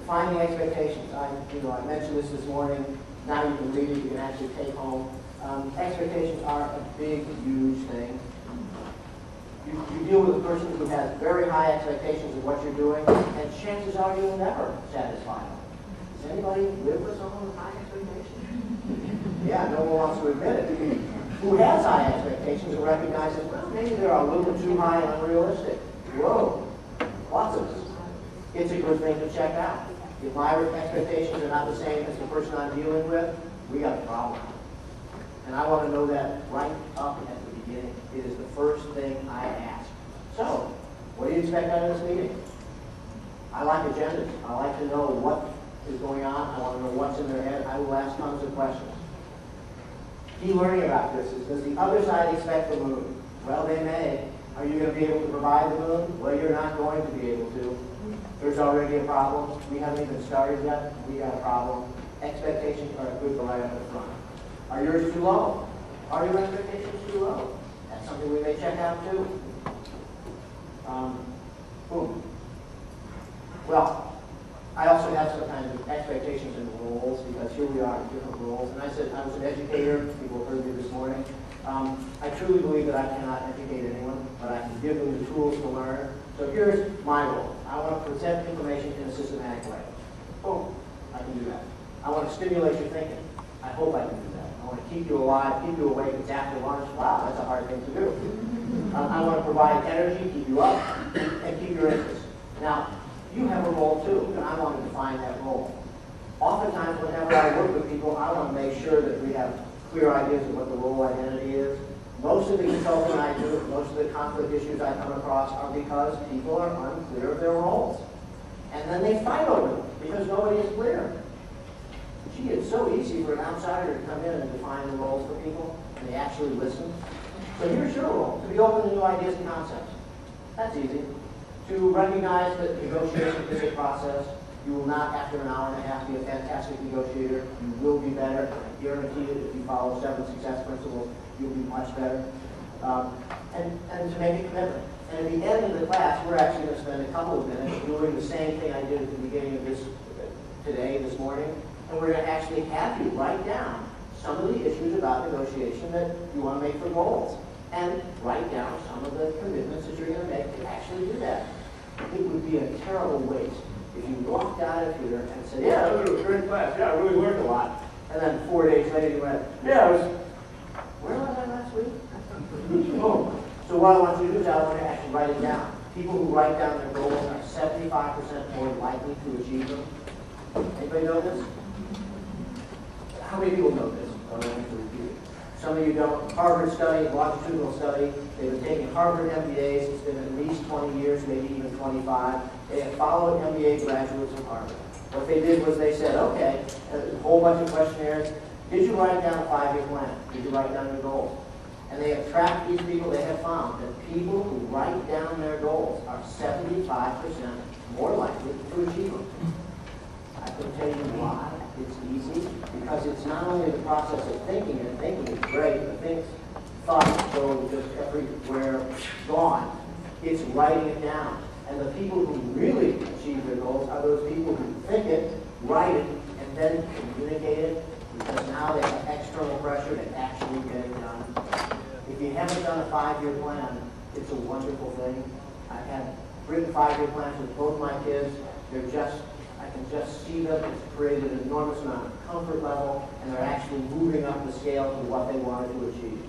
Defining expectations. I mentioned this morning. Now you can read it. You can actually take home. Expectations are a big, huge thing. You deal with a person who has very high expectations of what you're doing, and chances are you'll never satisfy them. Does anybody live with someone with high expectations? Yeah, no one wants to admit it. Who has high expectations and recognizes, well, maybe they're a little too high and unrealistic. Whoa, lots of this. It's a good thing to check out. If my expectations are not the same as the person I'm dealing with, we got a problem. And I want to know that right up at the beginning. It is the first thing I ask. So, what do you expect out of this meeting? I like agendas. I like to know what is going on. I want to know what's in their head. I will ask tons of questions. Key learning about this is, does the other side expect the moon? Well, they may. Are you going to be able to provide the moon? Well, you're not going to be able to. There's already a problem. We haven't even started yet. We got a problem. Expectations are a good right up the front. Are yours too low? Are your expectations too low? That's something we may check out too. Boom. Well, I also have some kind of expectations and roles, because here we are in different roles. And I said I was an educator. People heard me this morning. I truly believe that I cannot educate anyone, but I can give them the tools to learn. So here's my role. I want to present information in a systematic way. Boom. I can do that. I want to stimulate your thinking. I hope I can do that. I want to keep you alive, keep you awake. It's after lunch. Wow, that's a hard thing to do. I want to provide energy, keep you up, and keep your interest. Now, you have a role too, and I want to define that role. Oftentimes, whenever I work with people, I want to make sure that we have clear ideas of what the role identity is. Most of the consulting I do, most of the conflict issues I come across are because people are unclear of their roles. And then they fight over them because nobody is clear. Gee, it's so easy for an outsider to come in and define the roles for people, and they actually listen. So here's your role, to be open to new ideas and concepts. That's easy. To recognize that negotiation is a process. You will not, after an hour and a half, be a fantastic negotiator. You will be better. I guarantee it. If you follow 7 success principles, you'll be much better. And to make a commitment. And at the end of the class, we're actually going to spend a couple of minutes doing the same thing I did at the beginning of this morning. And we're going to actually have you write down some of the issues about negotiation that you want to make for goals. And write down some of the commitments that you're going to make to actually do that. It would be a terrible waste if you walked out of here and said, yeah, it was a great class. Yeah, I really learned a lot. And then 4 days later you went, yeah, where was I last week? Oh. So what I want you to do is I want to actually write it down. People who write down their goals are 75% more likely to achieve them. Anybody know this? How many people know this? I don't have to repeat it. Some of you don't. Harvard study, longitudinal study. They've been taking Harvard MBAs. It's been at least 20 years, maybe even 25. They have followed MBA graduates of Harvard. What they did was they said, okay, a whole bunch of questionnaires. Did you write down a 5-year plan? Did you write down your goals? And they have tracked these people. They have found that people who write down their goals are 75% more likely to achieve them. I can tell you why. It's easy, because it's not only the process of thinking, and thinking is great, but thoughts go just everywhere, gone. It's writing it down. And the people who really achieve their goals are those people who think it, write it, and then communicate it, because now they have external pressure to actually get it done. If you haven't done a 5-year plan, it's a wonderful thing. I've had written 5-year plans with both my kids. I can just see them. It's created an enormous amount of comfort level, and they're actually moving up the scale to what they wanted to achieve.